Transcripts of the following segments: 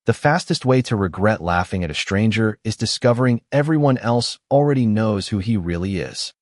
The fastest way to regret laughing at a stranger is discovering everyone else already knows who he really is.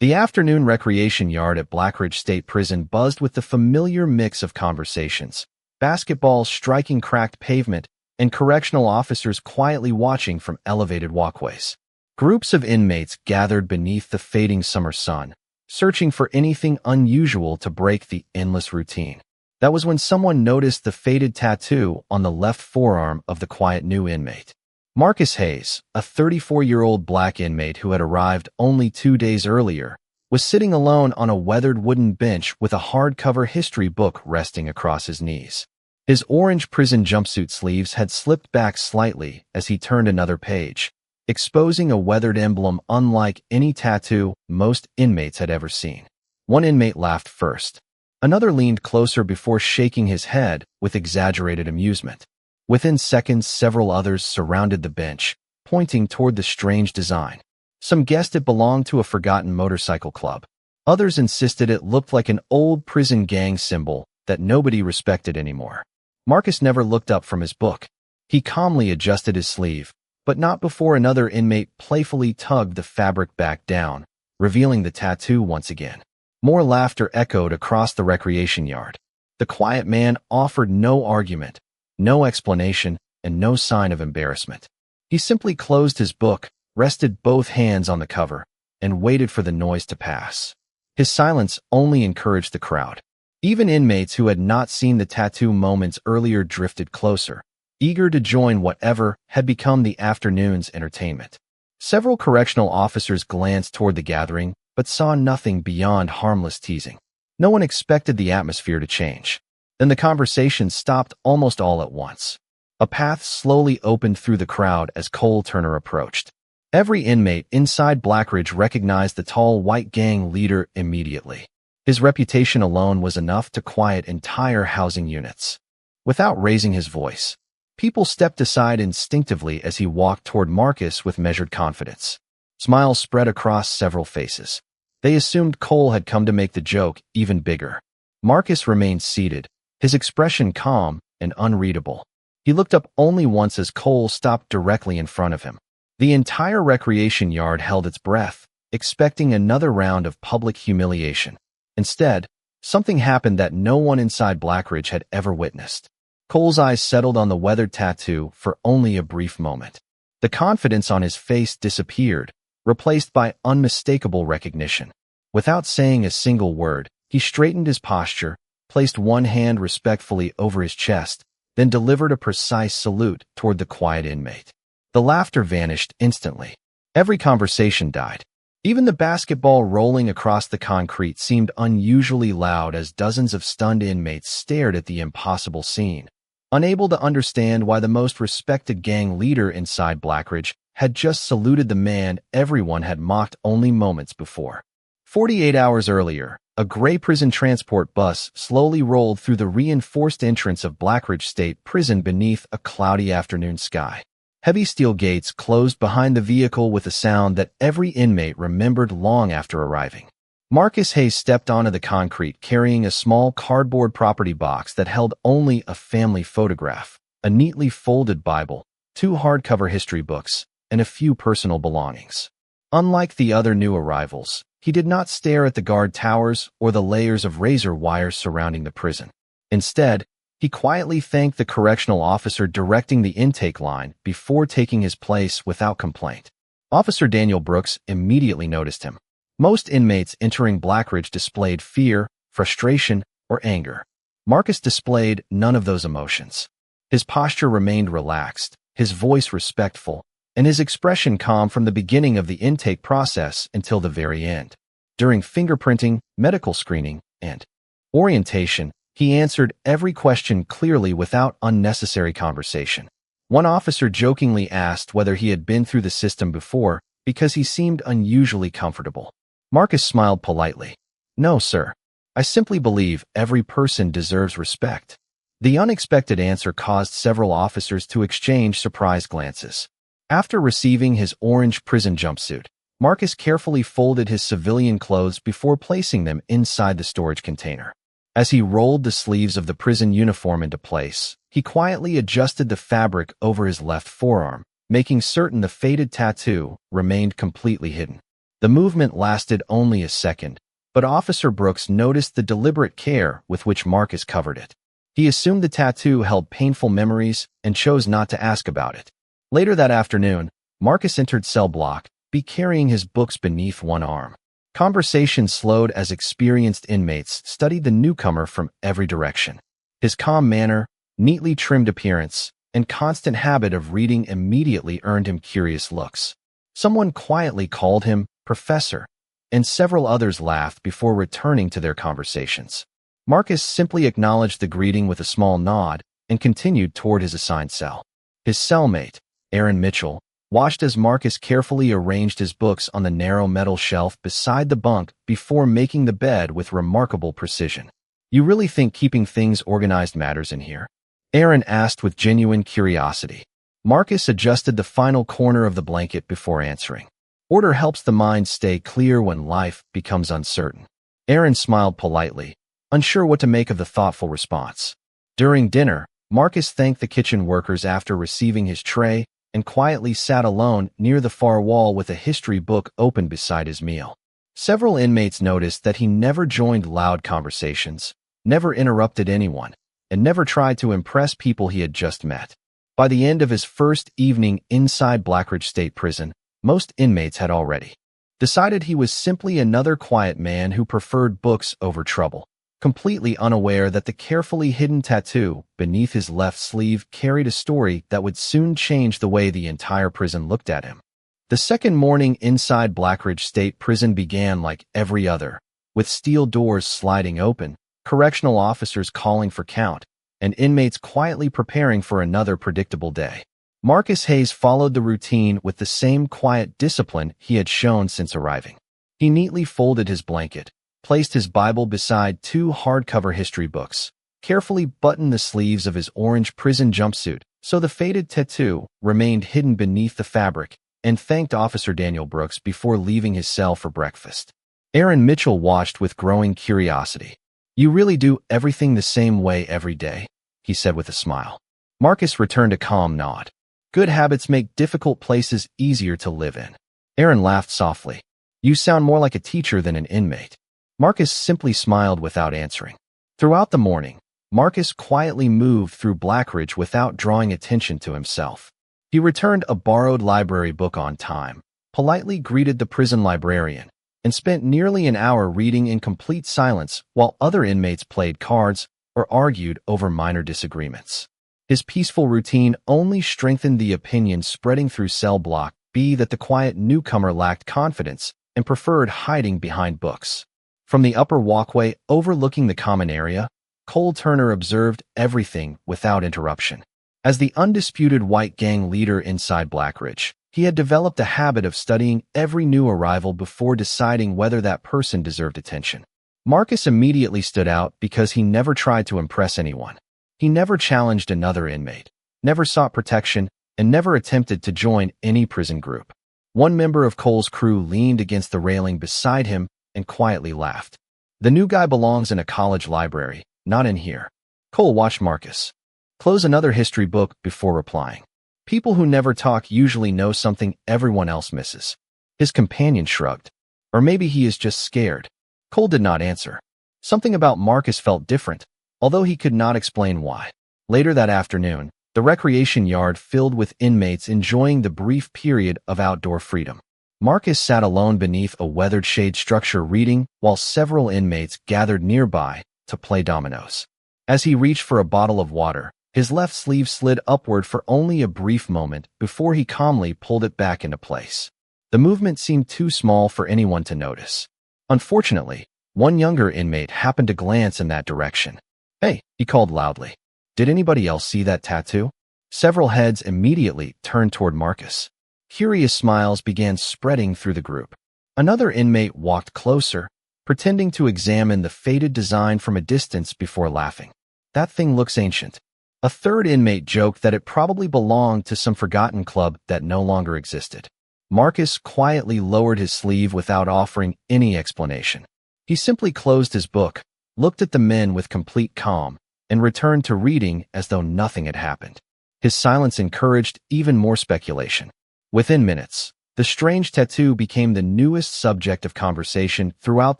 The afternoon recreation yard at Blackridge State Prison buzzed with the familiar mix of conversations, basketballs striking cracked pavement, and correctional officers quietly watching from elevated walkways. Groups of inmates gathered beneath the fading summer sun, searching for anything unusual to break the endless routine. That was when someone noticed the faded tattoo on the left forearm of the quiet new inmate. Marcus Hayes, a 34-year-old black inmate who had arrived only 2 days earlier, was sitting alone on a weathered wooden bench with a hardcover history book resting across his knees. His orange prison jumpsuit sleeves had slipped back slightly as he turned another page, exposing a weathered emblem unlike any tattoo most inmates had ever seen. One inmate laughed first. Another leaned closer before shaking his head with exaggerated amusement. Within seconds, several others surrounded the bench, pointing toward the strange design. Some guessed it belonged to a forgotten motorcycle club. Others insisted it looked like an old prison gang symbol that nobody respected anymore. Marcus never looked up from his book. He calmly adjusted his sleeve, but not before another inmate playfully tugged the fabric back down, revealing the tattoo once again. More laughter echoed across the recreation yard. The quiet man offered no argument, no explanation, and no sign of embarrassment. He simply closed his book, rested both hands on the cover, and waited for the noise to pass. His silence only encouraged the crowd. Even inmates who had not seen the tattoo moments earlier drifted closer, eager to join whatever had become the afternoon's entertainment. Several correctional officers glanced toward the gathering, but saw nothing beyond harmless teasing. No one expected the atmosphere to change. Then the conversation stopped almost all at once. A path slowly opened through the crowd as Cole Turner approached. Every inmate inside Blackridge recognized the tall white gang leader immediately. His reputation alone was enough to quiet entire housing units. Without raising his voice, people stepped aside instinctively as he walked toward Marcus with measured confidence. Smiles spread across several faces. They assumed Cole had come to make the joke even bigger. Marcus remained seated, his expression calm and unreadable. He looked up only once as Cole stopped directly in front of him. The entire recreation yard held its breath, expecting another round of public humiliation. Instead, something happened that no one inside Blackridge had ever witnessed. Cole's eyes settled on the weathered tattoo for only a brief moment. The confidence on his face disappeared, replaced by unmistakable recognition. Without saying a single word, he straightened his posture, placed one hand respectfully over his chest, then delivered a precise salute toward the quiet inmate. The laughter vanished instantly. Every conversation died. Even the basketball rolling across the concrete seemed unusually loud as dozens of stunned inmates stared at the impossible scene, unable to understand why the most respected gang leader inside Blackridge had just saluted the man everyone had mocked only moments before. 48 hours earlier, a gray prison transport bus slowly rolled through the reinforced entrance of Blackridge State Prison beneath a cloudy afternoon sky. Heavy steel gates closed behind the vehicle with a sound that every inmate remembered long after arriving. Marcus Hayes stepped onto the concrete carrying a small cardboard property box that held only a family photograph, a neatly folded Bible, 2 hardcover history books, and a few personal belongings. Unlike the other new arrivals, he did not stare at the guard towers or the layers of razor wire surrounding the prison. Instead, he quietly thanked the correctional officer directing the intake line before taking his place without complaint. Officer Daniel Brooks immediately noticed him. Most inmates entering Blackridge displayed fear, frustration, or anger. Marcus displayed none of those emotions. His posture remained relaxed, his voice respectful, and his expression calm from the beginning of the intake process until the very end. During fingerprinting, medical screening, and orientation, he answered every question clearly without unnecessary conversation. One officer jokingly asked whether he had been through the system before because he seemed unusually comfortable. Marcus smiled politely. "No, sir. I simply believe every person deserves respect." The unexpected answer caused several officers to exchange surprised glances. After receiving his orange prison jumpsuit, Marcus carefully folded his civilian clothes before placing them inside the storage container. As he rolled the sleeves of the prison uniform into place, He quietly adjusted the fabric over his left forearm, making certain the faded tattoo remained completely hidden. The movement lasted only a second, but Officer Brooks noticed the deliberate care with which Marcus covered it. He assumed the tattoo held painful memories and chose not to ask about it. Later that afternoon, Marcus entered cell block, carrying his books beneath one arm. Conversation slowed as experienced inmates studied the newcomer from every direction. His calm manner, neatly trimmed appearance, and constant habit of reading immediately earned him curious looks. Someone quietly called him Professor, and several others laughed before returning to their conversations. Marcus simply acknowledged the greeting with a small nod and continued toward his assigned cell. His cellmate, Aaron Mitchell, watched as Marcus carefully arranged his books on the narrow metal shelf beside the bunk before making the bed with remarkable precision. "You really think keeping things organized matters in here?" Aaron asked with genuine curiosity. Marcus adjusted the final corner of the blanket before answering. "Order helps the mind stay clear when life becomes uncertain." Aaron smiled politely, unsure what to make of the thoughtful response. During dinner, Marcus thanked the kitchen workers after receiving his tray and quietly sat alone near the far wall with a history book open beside his meal. Several inmates noticed that he never joined loud conversations, never interrupted anyone, and never tried to impress people he had just met. By the end of his first evening inside Blackridge State Prison, most inmates had already decided he was simply another quiet man who preferred books over trouble, completely unaware that the carefully hidden tattoo beneath his left sleeve carried a story that would soon change the way the entire prison looked at him. The second morning inside Blackridge State Prison began like every other, with steel doors sliding open, correctional officers calling for count, and inmates quietly preparing for another predictable day. Marcus Hayes followed the routine with the same quiet discipline he had shown since arriving. He neatly folded his blanket, placed his Bible beside two hardcover history books, carefully buttoned the sleeves of his orange prison jumpsuit so the faded tattoo remained hidden beneath the fabric, and thanked Officer Daniel Brooks before leaving his cell for breakfast. Aaron Mitchell watched with growing curiosity. "You really do everything the same way every day?" he said with a smile. Marcus returned a calm nod. "Good habits make difficult places easier to live in." Aaron laughed softly. "You sound more like a teacher than an inmate." Marcus simply smiled without answering. Throughout the morning, Marcus quietly moved through Blackridge without drawing attention to himself. He returned a borrowed library book on time, politely greeted the prison librarian, and spent nearly an hour reading in complete silence while other inmates played cards or argued over minor disagreements. His peaceful routine only strengthened the opinion spreading through cell block B that the quiet newcomer lacked confidence and preferred hiding behind books. From the upper walkway overlooking the common area, Cole Turner observed everything without interruption. As the undisputed white gang leader inside Blackridge, he had developed a habit of studying every new arrival before deciding whether that person deserved attention. Marcus immediately stood out because he never tried to impress anyone. He never challenged another inmate, never sought protection, and never attempted to join any prison group. One member of Cole's crew leaned against the railing beside him and quietly laughed. "The new guy belongs in a college library, not in here." Cole watched Marcus close another history book before replying. "People who never talk usually know something everyone else misses." His companion shrugged. "Or maybe he is just scared." Cole did not answer. Something about Marcus felt different, although he could not explain why. Later that afternoon, the recreation yard filled with inmates enjoying the brief period of outdoor freedom. Marcus sat alone beneath a weathered shade structure reading while several inmates gathered nearby to play dominoes. As he reached for a bottle of water, his left sleeve slid upward for only a brief moment before he calmly pulled it back into place. The movement seemed too small for anyone to notice. Unfortunately, one younger inmate happened to glance in that direction. "Hey," he called loudly. "Did anybody else see that tattoo?" Several heads immediately turned toward Marcus. Curious smiles began spreading through the group. Another inmate walked closer, pretending to examine the faded design from a distance before laughing. "That thing looks ancient." A third inmate joked that it probably belonged to some forgotten club that no longer existed. Marcus quietly lowered his sleeve without offering any explanation. He simply closed his book, looked at the men with complete calm, and returned to reading as though nothing had happened. His silence encouraged even more speculation. Within minutes, the strange tattoo became the newest subject of conversation throughout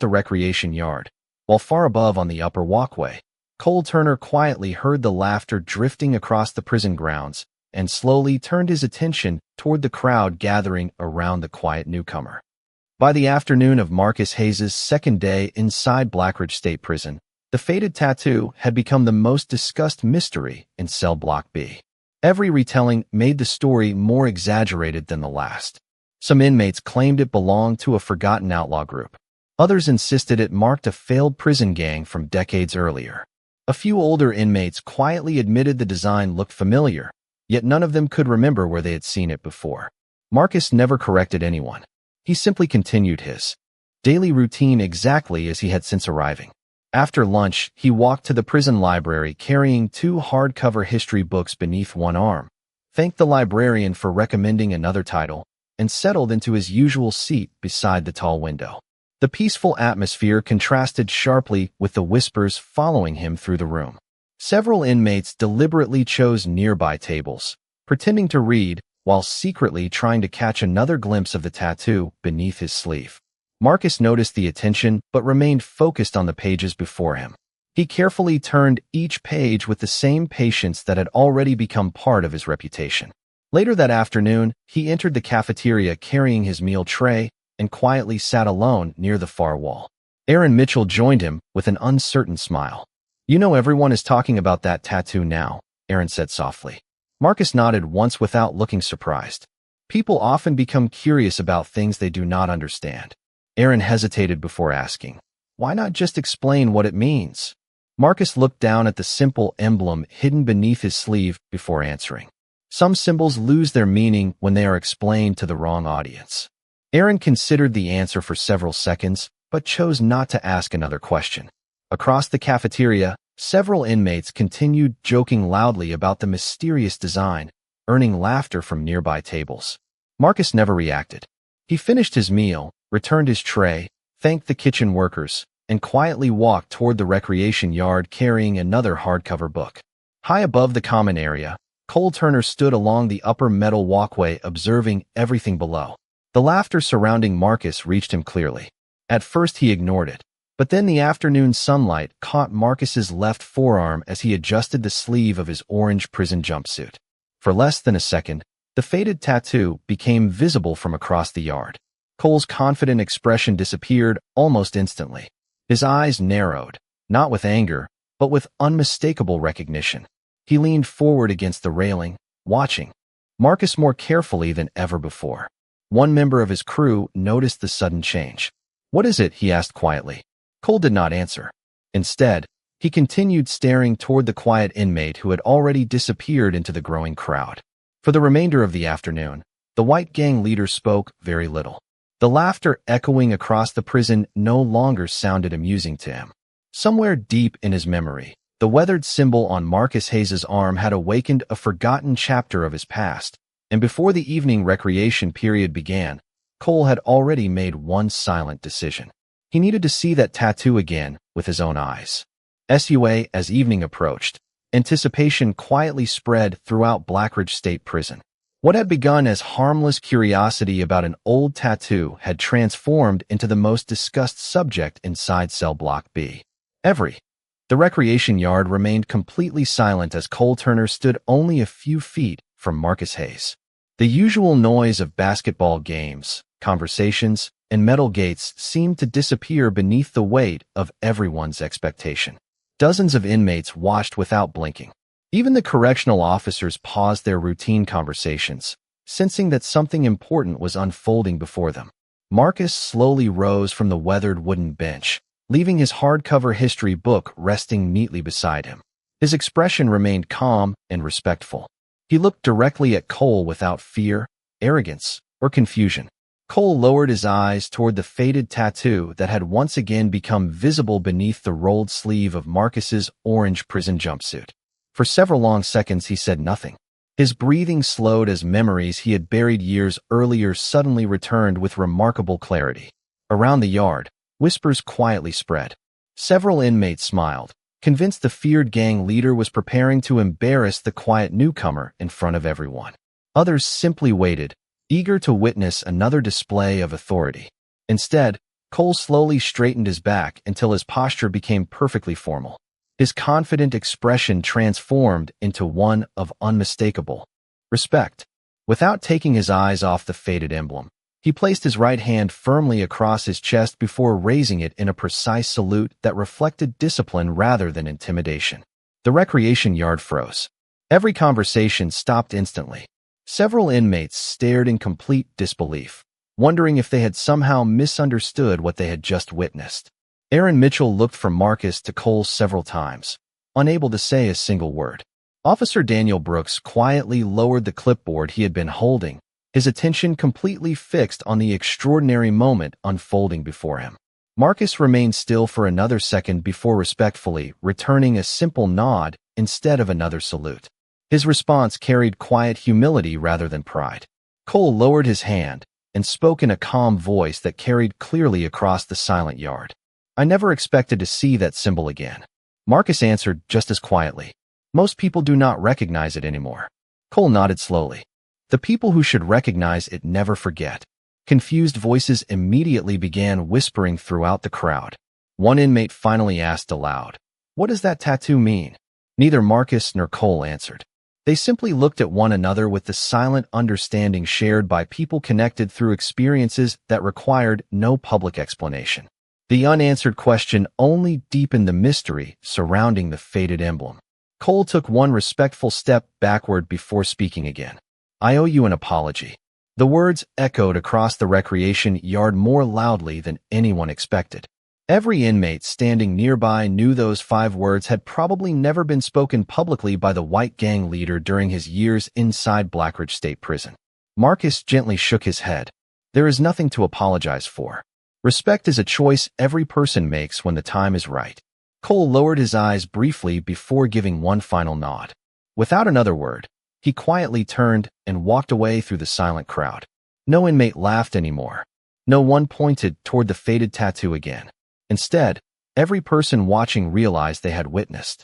the recreation yard. While far above on the upper walkway, Cole Turner quietly heard the laughter drifting across the prison grounds and slowly turned his attention toward the crowd gathering around the quiet newcomer. By the afternoon of Marcus Hayes' second day inside Blackridge State Prison, the faded tattoo had become the most discussed mystery in Cell Block B. Every retelling made the story more exaggerated than the last. Some inmates claimed it belonged to a forgotten outlaw group. Others insisted it marked a failed prison gang from decades earlier. A few older inmates quietly admitted the design looked familiar, yet none of them could remember where they had seen it before. Marcus never corrected anyone. He simply continued his daily routine exactly as he had since arriving. After lunch, he walked to the prison library carrying 2 hardcover history books beneath one arm, thanked the librarian for recommending another title, and settled into his usual seat beside the tall window. The peaceful atmosphere contrasted sharply with the whispers following him through the room. Several inmates deliberately chose nearby tables, pretending to read while secretly trying to catch another glimpse of the tattoo beneath his sleeve. Marcus noticed the attention but remained focused on the pages before him. He carefully turned each page with the same patience that had already become part of his reputation. Later that afternoon, he entered the cafeteria carrying his meal tray and quietly sat alone near the far wall. Aaron Mitchell joined him with an uncertain smile. "You know everyone is talking about that tattoo now," Aaron said softly. Marcus nodded once without looking surprised. People often become curious about things they do not understand. Aaron hesitated before asking, "Why not just explain what it means?" Marcus looked down at the simple emblem hidden beneath his sleeve before answering. Some symbols lose their meaning when they are explained to the wrong audience. Aaron considered the answer for several seconds, but chose not to ask another question. Across the cafeteria, several inmates continued joking loudly about the mysterious design, earning laughter from nearby tables. Marcus never reacted. He finished his meal, returned his tray, thanked the kitchen workers, and quietly walked toward the recreation yard carrying another hardcover book. High above the common area, Cole Turner stood along the upper metal walkway observing everything below. The laughter surrounding Marcus reached him clearly. At first he ignored it, but then the afternoon sunlight caught Marcus's left forearm as he adjusted the sleeve of his orange prison jumpsuit. For less than a second, the faded tattoo became visible from across the yard. Cole's confident expression disappeared almost instantly. His eyes narrowed, not with anger, but with unmistakable recognition. He leaned forward against the railing, watching Marcus more carefully than ever before. One member of his crew noticed the sudden change. "What is it?" he asked quietly. Cole did not answer. Instead, he continued staring toward the quiet inmate who had already disappeared into the growing crowd. For the remainder of the afternoon, the white gang leader spoke very little. The laughter echoing across the prison no longer sounded amusing to him. Somewhere deep in his memory, the weathered symbol on Marcus Hayes' arm had awakened a forgotten chapter of his past, and before the evening recreation period began, Cole had already made one silent decision. He needed to see that tattoo again with his own eyes. As evening approached, anticipation quietly spread throughout Blackridge State Prison. What had begun as harmless curiosity about an old tattoo had transformed into the most discussed subject inside Cell Block B. The recreation yard remained completely silent as Cole Turner stood only a few feet from Marcus Hayes. The usual noise of basketball games, conversations, and metal gates seemed to disappear beneath the weight of everyone's expectation. Dozens of inmates watched without blinking. Even the correctional officers paused their routine conversations, sensing that something important was unfolding before them. Marcus slowly rose from the weathered wooden bench, leaving his hardcover history book resting neatly beside him. His expression remained calm and respectful. He looked directly at Cole without fear, arrogance, or confusion. Cole lowered his eyes toward the faded tattoo that had once again become visible beneath the rolled sleeve of Marcus's orange prison jumpsuit. For several long seconds he said nothing. His breathing slowed as memories he had buried years earlier suddenly returned with remarkable clarity. Around the yard, whispers quietly spread. Several inmates smiled, convinced the feared gang leader was preparing to embarrass the quiet newcomer in front of everyone. Others simply waited, eager to witness another display of authority. Instead, Cole slowly straightened his back until his posture became perfectly formal. His confident expression transformed into one of unmistakable respect. Without taking his eyes off the faded emblem, he placed his right hand firmly across his chest before raising it in a precise salute that reflected discipline rather than intimidation. The recreation yard froze. Every conversation stopped instantly. Several inmates stared in complete disbelief, wondering if they had somehow misunderstood what they had just witnessed. Aaron Mitchell looked from Marcus to Cole several times, unable to say a single word. Officer Daniel Brooks quietly lowered the clipboard he had been holding, his attention completely fixed on the extraordinary moment unfolding before him. Marcus remained still for another second before respectfully returning a simple nod instead of another salute. His response carried quiet humility rather than pride. Cole lowered his hand and spoke in a calm voice that carried clearly across the silent yard. "I never expected to see that symbol again." Marcus answered just as quietly. "Most people do not recognize it anymore." Cole nodded slowly. "The people who should recognize it never forget." Confused voices immediately began whispering throughout the crowd. One inmate finally asked aloud, "What does that tattoo mean?" Neither Marcus nor Cole answered. They simply looked at one another with the silent understanding shared by people connected through experiences that required no public explanation. The unanswered question only deepened the mystery surrounding the faded emblem. Cole took one respectful step backward before speaking again. "I owe you an apology." The words echoed across the recreation yard more loudly than anyone expected. Every inmate standing nearby knew those 5 words had probably never been spoken publicly by the white gang leader during his years inside Blackridge State Prison. Marcus gently shook his head. "There is nothing to apologize for. Respect is a choice every person makes when the time is right." Cole lowered his eyes briefly before giving one final nod. Without another word, he quietly turned and walked away through the silent crowd. No inmate laughed anymore. No one pointed toward the faded tattoo again. Instead, every person watching realized they had witnessed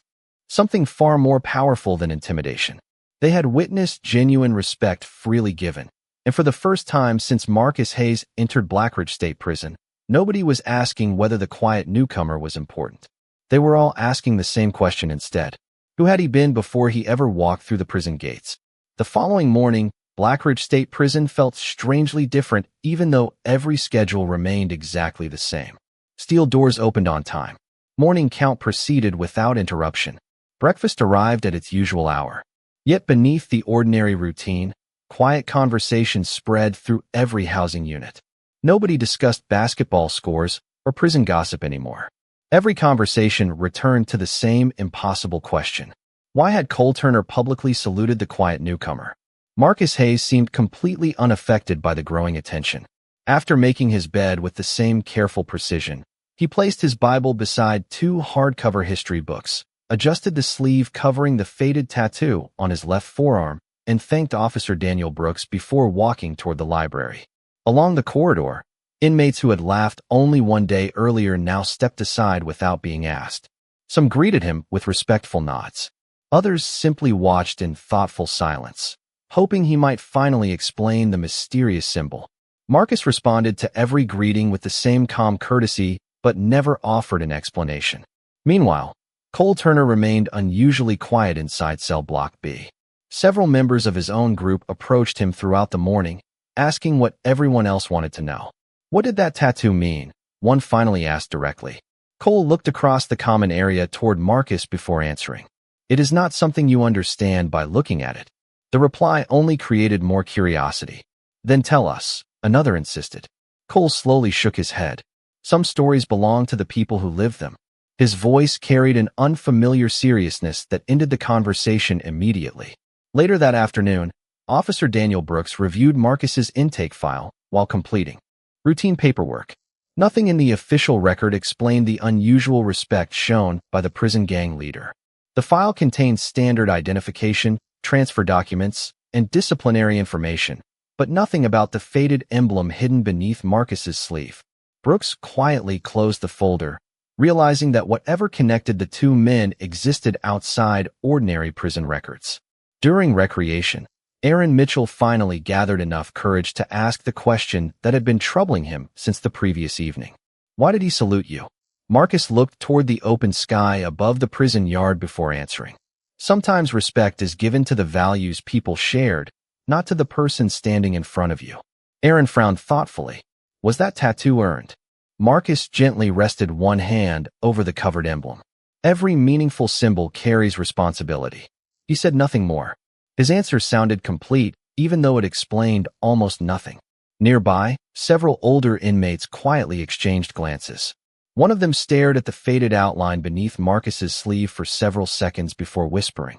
something far more powerful than intimidation. They had witnessed genuine respect freely given. And for the first time since Marcus Hayes entered Blackridge State Prison, nobody was asking whether the quiet newcomer was important. They were all asking the same question instead. Who had he been before he ever walked through the prison gates? The following morning, Blackridge State Prison felt strangely different even though every schedule remained exactly the same. Steel doors opened on time. Morning count proceeded without interruption. Breakfast arrived at its usual hour. Yet beneath the ordinary routine, quiet conversations spread through every housing unit. Nobody discussed basketball scores or prison gossip anymore. Every conversation returned to the same impossible question. Why had Cole Turner publicly saluted the quiet newcomer? Marcus Hayes seemed completely unaffected by the growing attention. After making his bed with the same careful precision, he placed his Bible beside 2 hardcover history books, adjusted the sleeve covering the faded tattoo on his left forearm, and thanked Officer Daniel Brooks before walking toward the library. Along the corridor, inmates who had laughed only one day earlier now stepped aside without being asked. Some greeted him with respectful nods. Others simply watched in thoughtful silence, hoping he might finally explain the mysterious symbol. Marcus responded to every greeting with the same calm courtesy, but never offered an explanation. Meanwhile, Cole Turner remained unusually quiet inside cell block B. Several members of his own group approached him throughout the morning, asking what everyone else wanted to know. "What did that tattoo mean?" one finally asked directly. Cole looked across the common area toward Marcus before answering. "It is not something you understand by looking at it." The reply only created more curiosity. "Then tell us," another insisted. Cole slowly shook his head. "Some stories belong to the people who live them." His voice carried an unfamiliar seriousness that ended the conversation immediately. Later that afternoon, Officer Daniel Brooks reviewed Marcus's intake file while completing routine paperwork. Nothing in the official record explained the unusual respect shown by the prison gang leader. The file contained standard identification, transfer documents, and disciplinary information, but nothing about the faded emblem hidden beneath Marcus's sleeve. Brooks quietly closed the folder, realizing that whatever connected the two men existed outside ordinary prison records. During recreation, Aaron Mitchell finally gathered enough courage to ask the question that had been troubling him since the previous evening. "Why did he salute you?" Marcus looked toward the open sky above the prison yard before answering. "Sometimes respect is given to the values people shared, not to the person standing in front of you." Aaron frowned thoughtfully. Was that tattoo earned? Marcus gently rested one hand over the covered emblem. "Every meaningful symbol carries responsibility." He said nothing more. His answer sounded complete, even though it explained almost nothing. Nearby, several older inmates quietly exchanged glances. One of them stared at the faded outline beneath Marcus's sleeve for several seconds before whispering,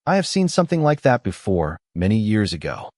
"I have seen something like that before, many years ago."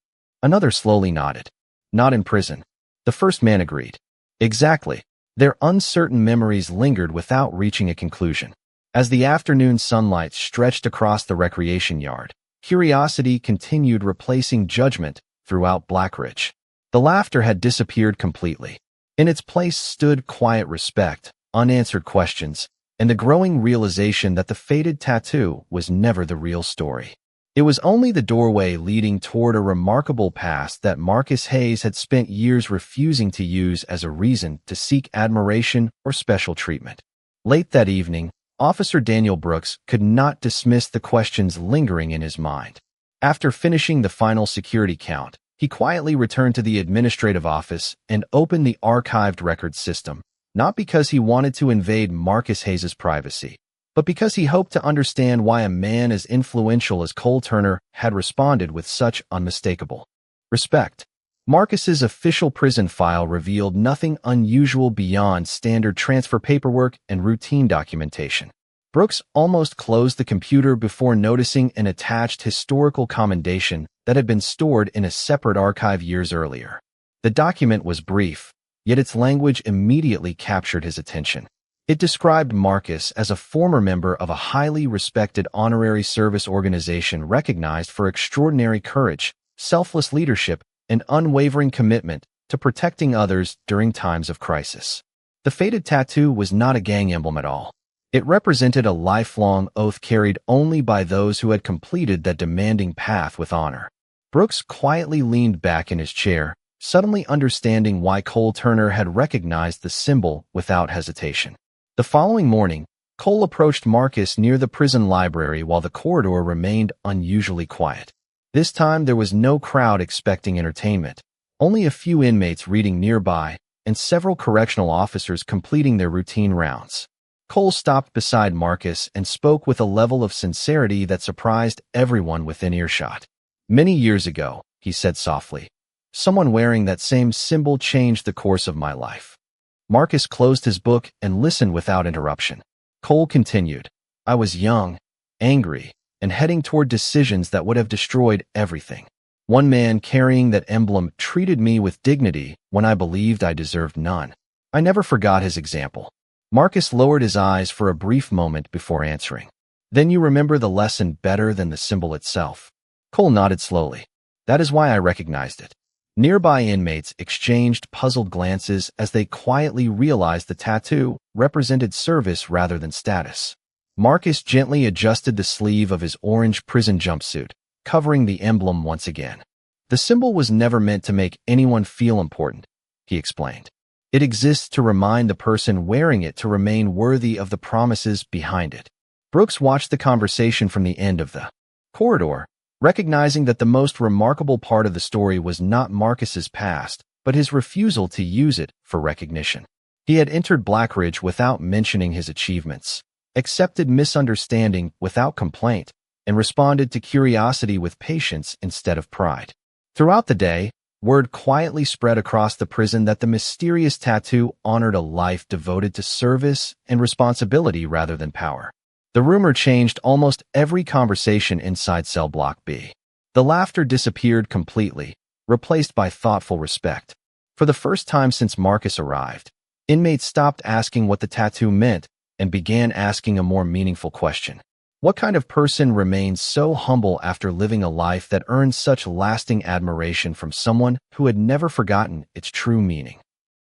Another slowly nodded. "Not in prison." The first man agreed. Exactly. Their uncertain memories lingered without reaching a conclusion. As the afternoon sunlight stretched across the recreation yard, curiosity continued replacing judgment throughout Blackridge. The laughter had disappeared completely. In its place stood quiet respect, unanswered questions, and the growing realization that the faded tattoo was never the real story. It was only the doorway leading toward a remarkable past that Marcus Hayes had spent years refusing to use as a reason to seek admiration or special treatment. Late that evening, Officer Daniel Brooks could not dismiss the questions lingering in his mind. After finishing the final security count, he quietly returned to the administrative office and opened the archived records system, not because he wanted to invade Marcus Hayes' privacy, but because he hoped to understand why a man as influential as Cole Turner had responded with such unmistakable respect. Marcus's official prison file revealed nothing unusual beyond standard transfer paperwork and routine documentation. Brooks almost closed the computer before noticing an attached historical commendation that had been stored in a separate archive years earlier. The document was brief, yet its language immediately captured his attention. It described Marcus as a former member of a highly respected honorary service organization recognized for extraordinary courage, selfless leadership, and unwavering commitment to protecting others during times of crisis. The faded tattoo was not a gang emblem at all. It represented a lifelong oath carried only by those who had completed that demanding path with honor. Brooks quietly leaned back in his chair, suddenly understanding why Cole Turner had recognized the symbol without hesitation. The following morning, Cole approached Marcus near the prison library while the corridor remained unusually quiet. This time there was no crowd expecting entertainment, only a few inmates reading nearby and several correctional officers completing their routine rounds. Cole stopped beside Marcus and spoke with a level of sincerity that surprised everyone within earshot. "Many years ago," he said softly, "someone wearing that same symbol changed the course of my life." Marcus closed his book and listened without interruption. Cole continued, "I was young, angry, and heading toward decisions that would have destroyed everything. One man carrying that emblem treated me with dignity when I believed I deserved none. I never forgot his example." Marcus lowered his eyes for a brief moment before answering. "Then you remember the lesson better than the symbol itself?" Cole nodded slowly. "That is why I recognized it." Nearby inmates exchanged puzzled glances as they quietly realized the tattoo represented service rather than status. Marcus gently adjusted the sleeve of his orange prison jumpsuit, covering the emblem once again. "The symbol was never meant to make anyone feel important," he explained. "It exists to remind the person wearing it to remain worthy of the promises behind it." Brooks watched the conversation from the end of the corridor, recognizing that the most remarkable part of the story was not Marcus's past, but his refusal to use it for recognition. He had entered Blackridge without mentioning his achievements, accepted misunderstanding without complaint, and responded to curiosity with patience instead of pride. Throughout the day, word quietly spread across the prison that the mysterious tattoo honored a life devoted to service and responsibility rather than power. The rumor changed almost every conversation inside Cell Block B. The laughter disappeared completely, replaced by thoughtful respect. For the first time since Marcus arrived, inmates stopped asking what the tattoo meant and began asking a more meaningful question. What kind of person remains so humble after living a life that earned such lasting admiration from someone who had never forgotten its true meaning?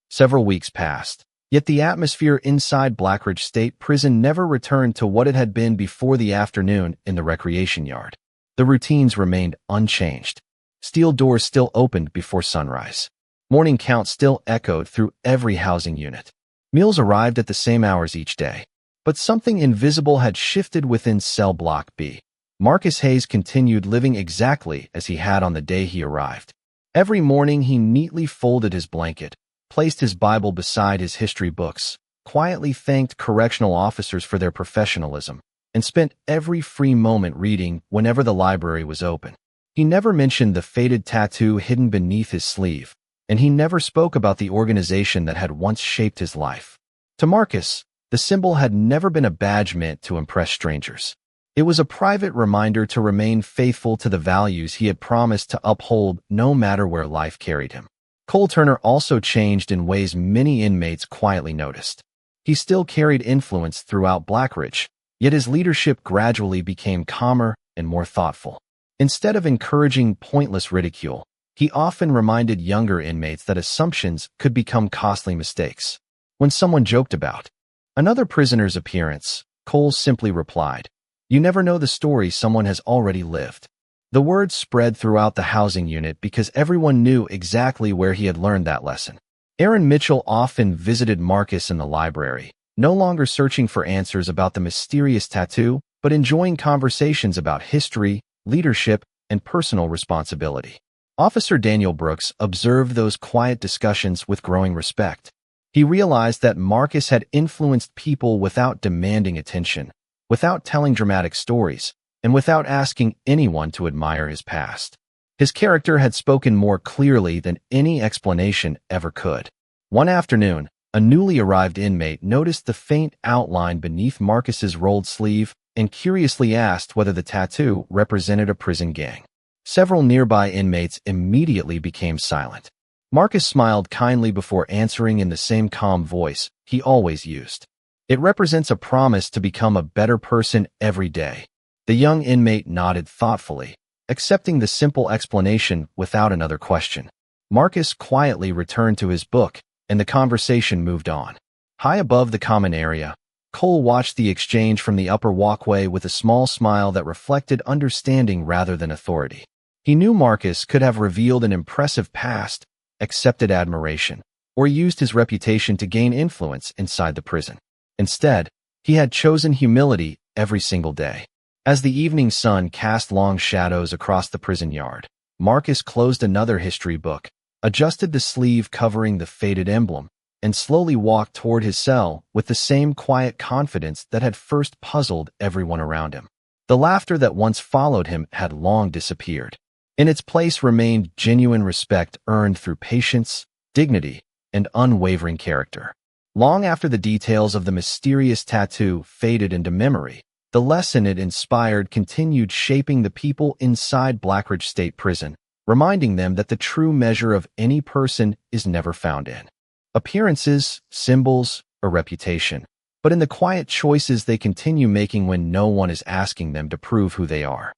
Several weeks passed, Yet the atmosphere inside Blackridge State Prison never returned to what it had been before the afternoon in the recreation yard. The routines remained unchanged. Steel doors still opened before sunrise. Morning counts still echoed through every housing unit. Meals arrived at the same hours each day. But something invisible had shifted within cell block B. Marcus Hayes continued living exactly as he had on the day he arrived. Every morning he neatly folded his blanket, placed his Bible beside his history books, quietly thanked correctional officers for their professionalism, and spent every free moment reading whenever the library was open. He never mentioned the faded tattoo hidden beneath his sleeve, and he never spoke about the organization that had once shaped his life. To Marcus, the symbol had never been a badge meant to impress strangers. It was a private reminder to remain faithful to the values he had promised to uphold no matter where life carried him. Cole Turner also changed in ways many inmates quietly noticed. He still carried influence throughout Blackridge, yet his leadership gradually became calmer and more thoughtful. Instead of encouraging pointless ridicule, he often reminded younger inmates that assumptions could become costly mistakes. When someone joked about another prisoner's appearance, Cole simply replied, "You never know the story someone has already lived." The word spread throughout the housing unit because everyone knew exactly where he had learned that lesson. Aaron Mitchell often visited Marcus in the library, no longer searching for answers about the mysterious tattoo, but enjoying conversations about history, leadership, and personal responsibility. Officer Daniel Brooks observed those quiet discussions with growing respect. He realized that Marcus had influenced people without demanding attention, without telling dramatic stories, and without asking anyone to admire his past. His character had spoken more clearly than any explanation ever could. One afternoon, a newly arrived inmate noticed the faint outline beneath Marcus's rolled sleeve and curiously asked whether the tattoo represented a prison gang. Several nearby inmates immediately became silent. Marcus smiled kindly before answering in the same calm voice he always used. "It represents a promise to become a better person every day." The young inmate nodded thoughtfully, accepting the simple explanation without another question. Marcus quietly returned to his book, and the conversation moved on. High above the common area, Cole watched the exchange from the upper walkway with a small smile that reflected understanding rather than authority. He knew Marcus could have revealed an impressive past, accepted admiration, or used his reputation to gain influence inside the prison. Instead, he had chosen humility every single day. As the evening sun cast long shadows across the prison yard, Marcus closed another history book, adjusted the sleeve covering the faded emblem, and slowly walked toward his cell with the same quiet confidence that had first puzzled everyone around him. The laughter that once followed him had long disappeared. In its place remained genuine respect earned through patience, dignity, and unwavering character. Long after the details of the mysterious tattoo faded into memory, the lesson it inspired continued shaping the people inside Blackridge State Prison, reminding them that the true measure of any person is never found in appearances, symbols, or reputation, but in the quiet choices they continue making when no one is asking them to prove who they are.